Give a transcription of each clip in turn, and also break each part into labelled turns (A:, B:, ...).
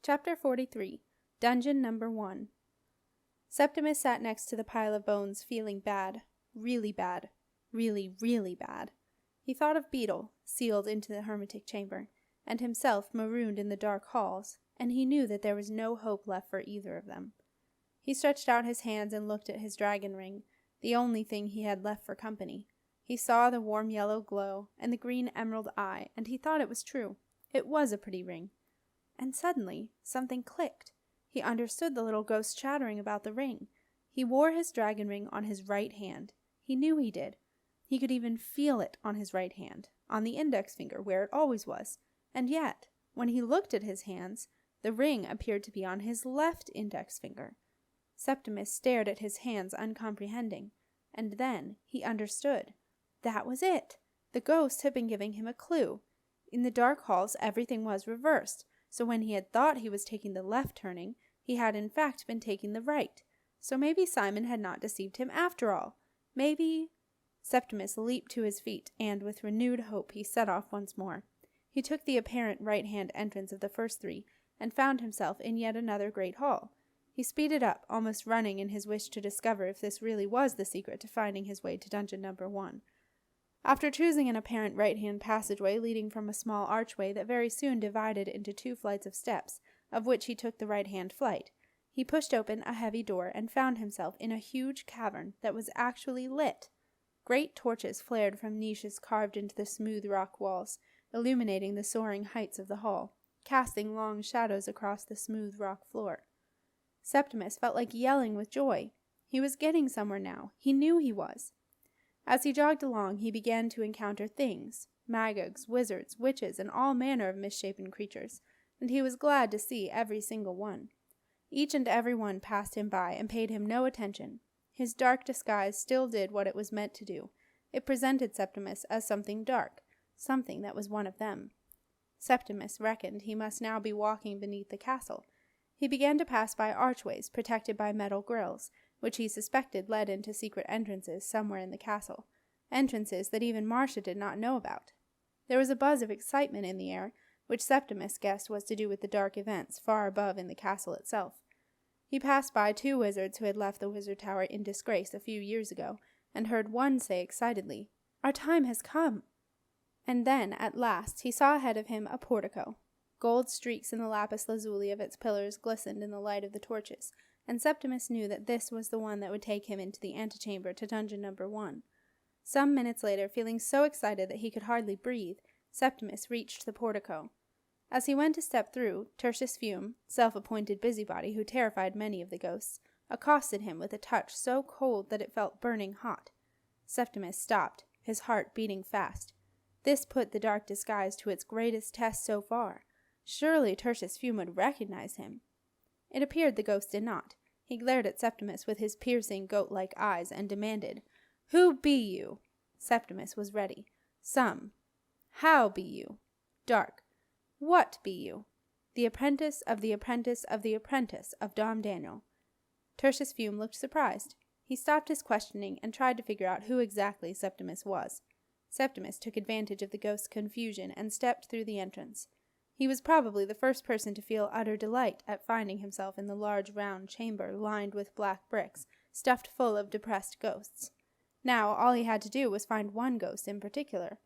A: Chapter 43. Dungeon Number 1. Septimus sat next to the pile of bones, feeling bad. Really bad. Really, really bad. He thought of Beetle, sealed into the hermetic chamber, and himself marooned in the dark halls, and he knew that there was no hope left for either of them. He stretched out his hands and looked at his dragon ring, the only thing he had left for company. He saw the warm yellow glow and the green emerald eye, and he thought it was true. It was a pretty ring. And suddenly, something clicked. He understood the little ghost chattering about the ring. He wore his dragon ring on his right hand. He knew he did. He could even feel it on his right hand, on the index finger where it always was. And yet, when he looked at his hands, the ring appeared to be on his left index finger. Septimus stared at his hands uncomprehending, and then he understood. That was it! The ghost had been giving him a clue. In the dark halls everything was reversed, so when he had thought he was taking the left turning, he had in fact been taking the right. So maybe Simon had not deceived him after all. Maybe... Septimus leaped to his feet, and with renewed hope he set off once more. He took the apparent right-hand entrance of the first three, and found himself in yet another great hall. He speeded up, almost running in his wish to discover if this really was the secret to finding his way to dungeon number 1. After choosing an apparent right-hand passageway leading from a small archway that very soon divided into 2 flights of steps, of which he took the right-hand flight, he pushed open a heavy door and found himself in a huge cavern that was actually lit. Great torches flared from niches carved into the smooth rock walls, illuminating the soaring heights of the hall, casting long shadows across the smooth rock floor. Septimus felt like yelling with joy. He was getting somewhere now. He knew he was. As he jogged along, he began to encounter things, magogs, wizards, witches, and all manner of misshapen creatures, and he was glad to see every single one. Each and every one passed him by and paid him no attention. His dark disguise still did what it was meant to do. It presented Septimus as something dark, something that was one of them. Septimus reckoned he must now be walking beneath the castle. He began to pass by archways protected by metal grills, which he suspected led into secret entrances somewhere in the castle, entrances that even Marcia did not know about. There was a buzz of excitement in the air, which Septimus guessed was to do with the dark events far above in the castle itself. He passed by 2 wizards who had left the wizard tower in disgrace a few years ago, and heard one say excitedly, "Our time has come!" And then, at last, he saw ahead of him a portico. Gold streaks in the lapis lazuli of its pillars glistened in the light of the torches, and Septimus knew that this was the one that would take him into the antechamber to dungeon number 1. Some minutes later, feeling so excited that he could hardly breathe, Septimus reached the portico. As he went to step through, Tertius Fume, self-appointed busybody who terrified many of the ghosts, accosted him with a touch so cold that it felt burning hot. Septimus stopped, his heart beating fast. This put the dark disguise to its greatest test so far. Surely Tertius Fume would recognize him. It appeared the ghost did not. He glared at Septimus with his piercing goat-like eyes and demanded, "Who be you?" Septimus was ready. Some. How be you? Dark. What be you? The apprentice of the apprentice of the apprentice of Dom Daniel. Tertius Fume looked surprised. He stopped his questioning and tried to figure out who exactly Septimus was. Septimus took advantage of the ghost's confusion and stepped through the entrance. He was probably the first person to feel utter delight at finding himself in the large round chamber lined with black bricks, stuffed full of depressed ghosts. Now all he had to do was find one ghost in particular.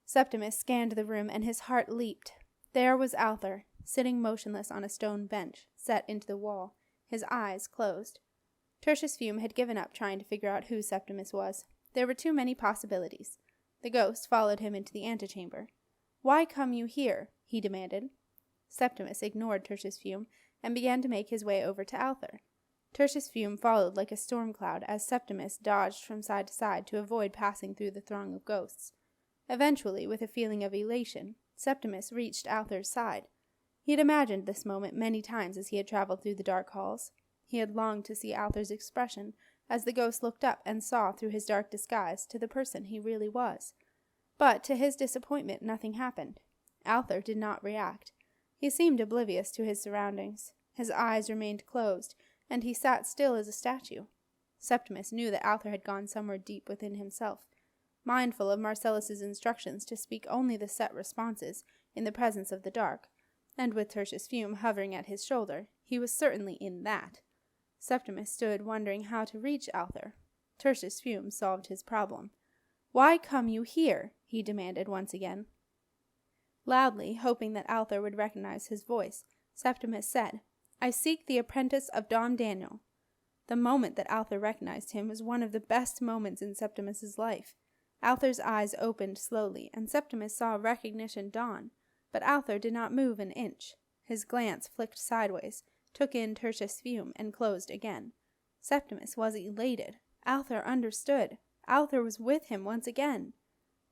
A: Septimus scanned the room and his heart leaped. There was Alther, sitting motionless on a stone bench, set into the wall, his eyes closed. Tertius Fume had given up trying to figure out who Septimus was. There were too many possibilities. The ghost followed him into the antechamber. "Why come you here?" he demanded. Septimus ignored Tertius Fume and began to make his way over to Alther. Tertius Fume followed like a storm cloud as Septimus dodged from side to side to avoid passing through the throng of ghosts. Eventually, with a feeling of elation, Septimus reached Alther's side. He had imagined this moment many times as he had traveled through the dark halls. He had longed to see Alther's expression as the ghost looked up and saw through his dark disguise to the person he really was. But to his disappointment nothing happened. Alther did not react. He seemed oblivious to his surroundings. His eyes remained closed, and he sat still as a statue. Septimus knew that Alther had gone somewhere deep within himself, mindful of Marcellus's instructions to speak only the set responses in the presence of the dark, and with Tertius Fume hovering at his shoulder, he was certainly in that. Septimus stood wondering how to reach Alther. Tertius Fume solved his problem. "Why come you here?" he demanded once again. Loudly, hoping that Alther would recognize his voice, Septimus said, "I seek the apprentice of Dom Daniel." The moment that Alther recognized him was one of the best moments in Septimus's life. Alther's eyes opened slowly, and Septimus saw recognition dawn, but Alther did not move an inch. His glance flicked sideways, took in Tertius Fume, and closed again. Septimus was elated. Alther understood. Alther was with him once again.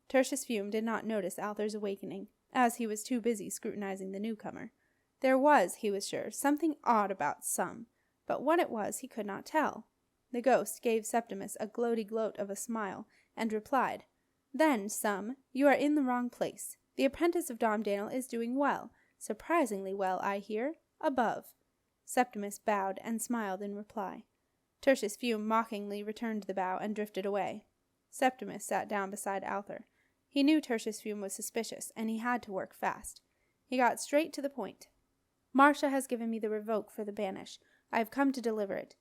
A: Tertius Fume did not notice Alther's awakening, as he was too busy scrutinizing the newcomer. There was, he was sure, something odd about some, but what it was he could not tell. The ghost gave Septimus a gloaty gloat of a smile, and replied, "Then, some, you are in the wrong place. The apprentice of Dom Daniel is doing well, surprisingly well, I hear, above." Septimus bowed and smiled in reply. Tertius Fume mockingly returned the bow and drifted away. Septimus sat down beside Alther. He knew Tertius Fume was suspicious, and he had to work fast. He got straight to the point. "Marcia has given me the revoke for the banish. I have come to deliver it."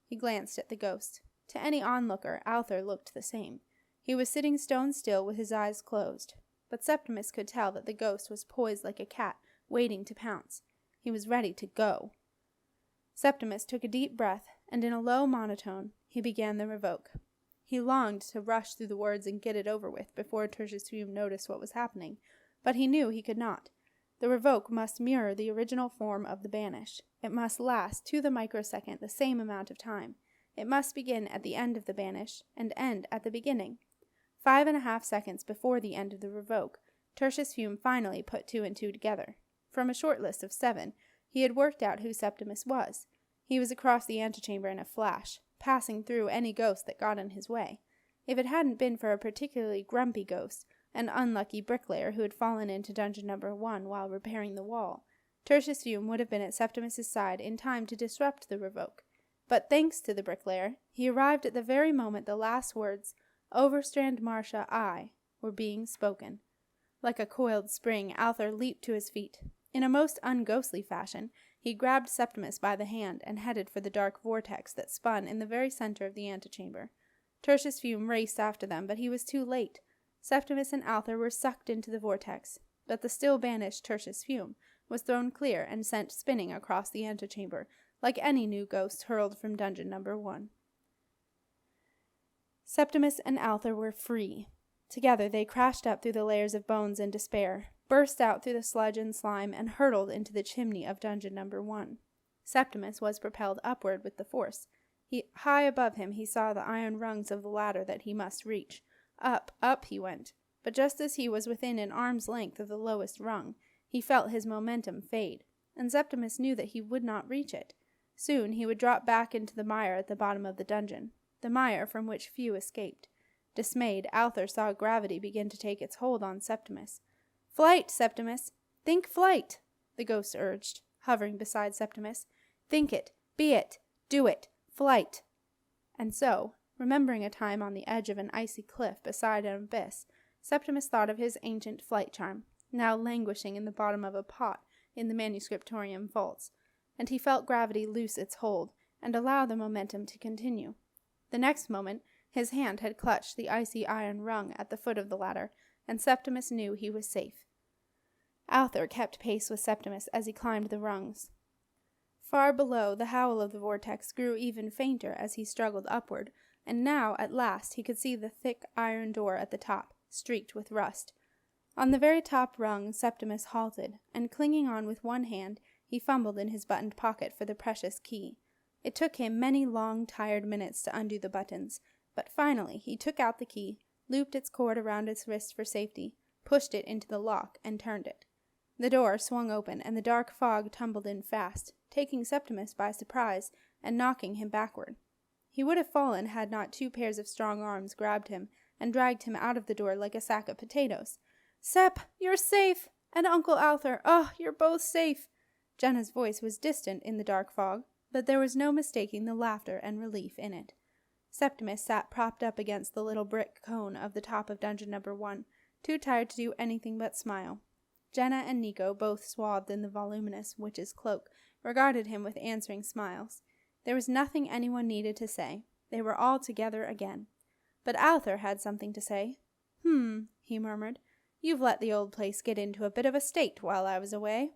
A: He glanced at the ghost. To any onlooker, Alther looked the same. He was sitting stone still with his eyes closed. But Septimus could tell that the ghost was poised like a cat, waiting to pounce. He was ready to go. Septimus took a deep breath, and in a low monotone, he began the revoke. He longed to rush through the words and get it over with before Tertius Fume noticed what was happening, but he knew he could not. The revoke must mirror the original form of the banish. It must last to the microsecond the same amount of time. It must begin at the end of the banish and end at the beginning. 5.5 seconds before the end of the revoke, Tertius Fume finally put 2 and 2 together. From a short list of 7, he had worked out who Septimus was. He was across the antechamber in a flash, passing through any ghost that got in his way. If it hadn't been for a particularly grumpy ghost, an unlucky bricklayer who had fallen into dungeon number 1 while repairing the wall, Tertius Fume would have been at Septimus's side in time to disrupt the revoke. But thanks to the bricklayer, he arrived at the very moment the last words, "Overstrand Marcia, I," were being spoken. Like a coiled spring, Alther leaped to his feet. In a most unghostly fashion, he grabbed Septimus by the hand and headed for the dark vortex that spun in the very center of the antechamber. Tertius Fume raced after them, but he was too late. Septimus and Alther were sucked into the vortex, but the still banished Tertius Fume was thrown clear and sent spinning across the antechamber, like any new ghost hurled from dungeon number 1. Septimus and Alther were free. Together they crashed up through the layers of bones in despair, burst out through the sludge and slime, and hurtled into the chimney of dungeon number 1. Septimus was propelled upward with the force. High above him he saw the iron rungs of the ladder that he must reach. Up, up he went, but just as he was within an arm's length of the lowest rung, he felt his momentum fade, and Septimus knew that he would not reach it. Soon he would drop back into the mire at the bottom of the dungeon, the mire from which few escaped. Dismayed, Alther saw gravity begin to take its hold on Septimus. "Flight, Septimus! Think flight!" the ghost urged, hovering beside Septimus. "Think it! Be it! Do it! Flight!" And so, remembering a time on the edge of an icy cliff beside an abyss, Septimus thought of his ancient flight charm, now languishing in the bottom of a pot in the manuscriptorium vaults, and he felt gravity loose its hold and allow the momentum to continue. The next moment, his hand had clutched the icy iron rung at the foot of the ladder, and Septimus knew he was safe. Alther kept pace with Septimus as he climbed the rungs. Far below, the howl of the vortex grew even fainter as he struggled upward, and now, at last, he could see the thick iron door at the top, streaked with rust. On the very top rung, Septimus halted, and clinging on with one hand, he fumbled in his buttoned pocket for the precious key. It took him many long, tired minutes to undo the buttons, but finally he took out the key, looped its cord around its wrist for safety, pushed it into the lock, and turned it. The door swung open, and the dark fog tumbled in fast, taking Septimus by surprise and knocking him backward. He would have fallen had not 2 pairs of strong arms grabbed him and dragged him out of the door like a sack of potatoes. "Sep, you're safe! And Uncle Alther, oh, you're both safe!" Jenna's voice was distant in the dark fog, but there was no mistaking the laughter and relief in it. Septimus sat propped up against the little brick cone of the top of dungeon number 1, too tired to do anything but smile. Jenna and Nico, both swathed in the voluminous witch's cloak, regarded him with answering smiles. There was nothing anyone needed to say. They were all together again. But Arthur had something to say. He murmured. You've let the old place get into a bit of a state while I was away.